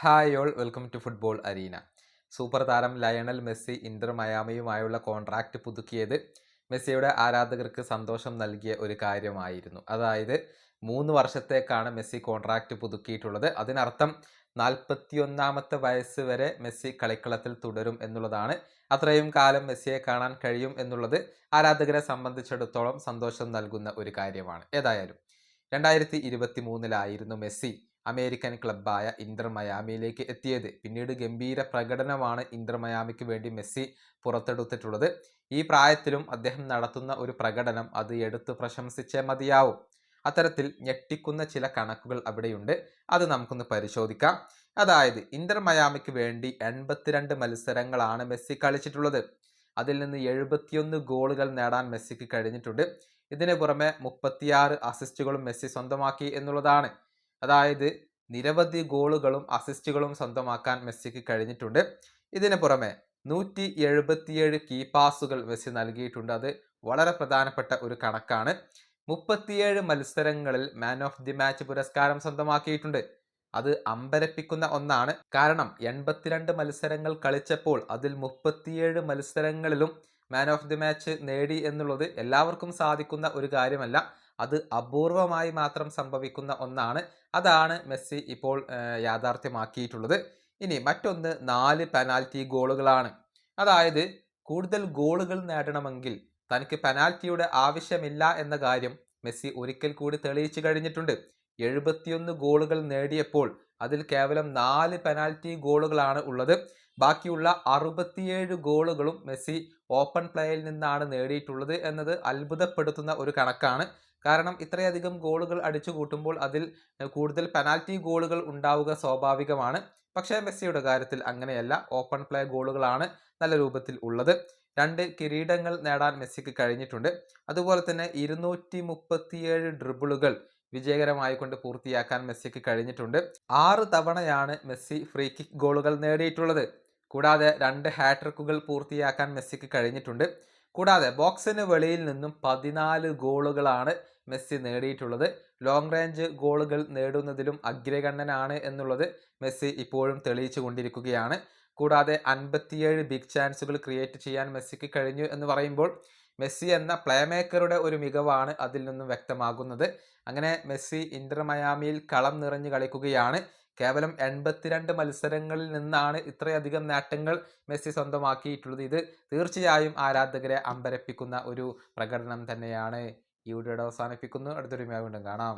Hi all welcome to football arena. Super താരം Lionel Messi Inter മയാമിയുമായുള്ള contract പുതുക്കിയത് മെസ്സിയുടെ ആരാധകർക്ക് സന്തോഷം നൽകിയ ഒരു കാര്യമായിരുന്നു. അതായത് 3 വർഷത്തേക്കാണ് മെസ്സി കോൺട്രാക്റ്റ് പുതുക്കിയിട്ടുള്ളത്. അതിനർത്ഥം 41ാമത്തെ വയസ്സ് വരെ മെസ്സി കളിക്കളത്തിൽ തുടരും എന്നുള്ളതാണ്. അത്രയും കാലം മെസ്സിയെ കാണാൻ കഴിയും എന്നുള്ളത് ആരാധകരെ സംബന്ധിച്ചിടത്തോളം സന്തോഷം നൽകുന്ന ഒരു കാര്യമാണ്. ഏതായാലും 2023 മെസ്സി അമേരിക്കൻ ക്ലബ്ബായ ഇന്റർ മയാമിയിലേക്ക് എത്തിയത്. പിന്നീട് ഗംഭീര പ്രകടനമാണ് ഇന്റർ മയാമിക്ക് വേണ്ടി മെസ്സി പുറത്തെടുത്തിട്ടുള്ളത്. ഈ പ്രായത്തിലും അദ്ദേഹം നടത്തുന്ന ഒരു പ്രകടനം അത് എടുത്ത് പ്രശംസിച്ചേ മതിയാവും. അത്തരത്തിൽ ഞെട്ടിക്കുന്ന ചില കണക്കുകൾ അവിടെയുണ്ട്. അത് നമുക്കൊന്ന് പരിശോധിക്കാം. അതായത് ഇന്റർ മയാമിക്ക് വേണ്ടി 82 മത്സരങ്ങളാണ് മെസ്സി കളിച്ചിട്ടുള്ളത്. അതിൽ നിന്ന് 71 ഗോളുകൾ നേടാൻ മെസ്സിക്ക് കഴിഞ്ഞിട്ടുണ്ട്. ഇതിന് പുറമെ 36 അസിസ്റ്റുകളും മെസ്സി സ്വന്തമാക്കി എന്നുള്ളതാണ്. അതായത് നിരവധി ഗോളുകളും അസിസ്റ്റുകളും സ്വന്തമാക്കാൻ മെസ്സിക്ക് കഴിഞ്ഞിട്ടുണ്ട്. ഇതിന് പുറമെ 177 കീ പാസുകൾ മെസ്സി നൽകിയിട്ടുണ്ട്. അത് വളരെ പ്രധാനപ്പെട്ട ഒരു കണക്കാണ്. 37 മത്സരങ്ങളിൽ മാൻ ഓഫ് ദി മാച്ച് പുരസ്കാരം സ്വന്തമാക്കിയിട്ടുണ്ട്. അത് അമ്പരപ്പിക്കുന്ന ഒന്നാണ്. കാരണം 82 മത്സരങ്ങൾ കളിച്ചപ്പോൾ അതിൽ 37 മത്സരങ്ങളിലും മാൻ ഓഫ് ദി മാച്ച് നേടി എന്നുള്ളത് എല്ലാവർക്കും സാധിക്കുന്ന ഒരു കാര്യമല്ല. അത് അപൂർവമായി മാത്രം സംഭവിക്കുന്ന ഒന്നാണ്. അതാണ് മെസ്സി ഇപ്പോൾ യാഥാർത്ഥ്യമാക്കിയിട്ടുള്ളത്. ഇനി മറ്റൊന്ന് 4 പെനാൽറ്റി ഗോളുകളാണ്. അതായത് കൂടുതൽ ഗോളുകൾ നേടണമെങ്കിൽ തനിക്ക് പെനാൽറ്റിയുടെ ആവശ്യമില്ല എന്ന കാര്യം മെസ്സി ഒരിക്കൽ കൂടി തെളിയിച്ചു കഴിഞ്ഞിട്ടുണ്ട്. 71 ഗോളുകൾ നേടിയപ്പോൾ അതിൽ കേവലം 4 പെനാൽറ്റി ഗോളുകളാണ് ഉള്ളത്. ബാക്കിയുള്ള 67 ഗോളുകളും മെസ്സി ഓപ്പൺ പ്ലേയിൽ നിന്നാണ് നേടിയിട്ടുള്ളത് എന്നത് അത്ഭുതപ്പെടുത്തുന്ന ഒരു കണക്കാണ്. കാരണം ഇത്രയധികം ഗോളുകൾ അടിച്ചു കൂട്ടുമ്പോൾ അതിൽ കൂടുതൽ പെനാൽറ്റി ഗോളുകൾ ഉണ്ടാവുക സ്വാഭാവികമാണ്. പക്ഷേ മെസ്സിയുടെ കാര്യത്തിൽ അങ്ങനെയല്ല. ഓപ്പൺ പ്ലേ ഗോളുകളാണ് നല്ല രൂപത്തിൽ ഉള്ളത്. 2 കിരീടങ്ങൾ നേടാൻ മെസ്സിക്ക് കഴിഞ്ഞിട്ടുണ്ട്. അതുപോലെ തന്നെ 237 ഡ്രിബിളുകൾ വിജയകരമായി കൊണ്ട് പൂർത്തിയാക്കാൻ മെസ്സിക്ക് കഴിഞ്ഞിട്ടുണ്ട്. 6 തവണയാണ് മെസ്സി ഫ്രീ കിക്ക് ഗോളുകൾ നേടിയിട്ടുള്ളത്. കൂടാതെ 2 ഹാട്രിക്കുകൾ പൂർത്തിയാക്കാൻ മെസ്സിക്ക് കഴിഞ്ഞിട്ടുണ്ട്. കൂടാതെ ബോക്സിന് വെളിയിൽ നിന്നും 14 ഗോളുകളാണ് മെസ്സി നേടിയിട്ടുള്ളത്. ലോങ് റേഞ്ച് ഗോളുകൾ നേടുന്നതിലും അഗ്രഗണ്യനാണ് എന്നുള്ളത് മെസ്സി ഇപ്പോഴും തെളിയിച്ചു കൊണ്ടിരിക്കുകയാണ്. കൂടാതെ 57 ബിഗ് ചാൻസുകൾ ക്രിയേറ്റ് ചെയ്യാൻ മെസ്സിക്ക് കഴിഞ്ഞു എന്ന് പറയുമ്പോൾ മെസ്സി എന്ന പ്ലേ മേക്കറുടെ ഒരു മികവാണ് അതിൽ നിന്നും വ്യക്തമാകുന്നത്. അങ്ങനെ മെസ്സി ഇന്റർ മയാമിയിൽ കളം നിറഞ്ഞു കളിക്കുകയാണ്. കേവലം 82 മത്സരങ്ങളിൽ നിന്നാണ് ഇത്രയധികം നേട്ടങ്ങൾ മെസ്സി സ്വന്തമാക്കിയിട്ടുള്ളത്. ഇത് തീർച്ചയായും ആരാധകരെ അമ്പരപ്പിക്കുന്ന ഒരു പ്രകടനം തന്നെയാണ്. ഈ വീഡിയോയുടെ അവസാനിപ്പിക്കുന്നു. അടുത്തൊരു വീണ്ടും കാണാം.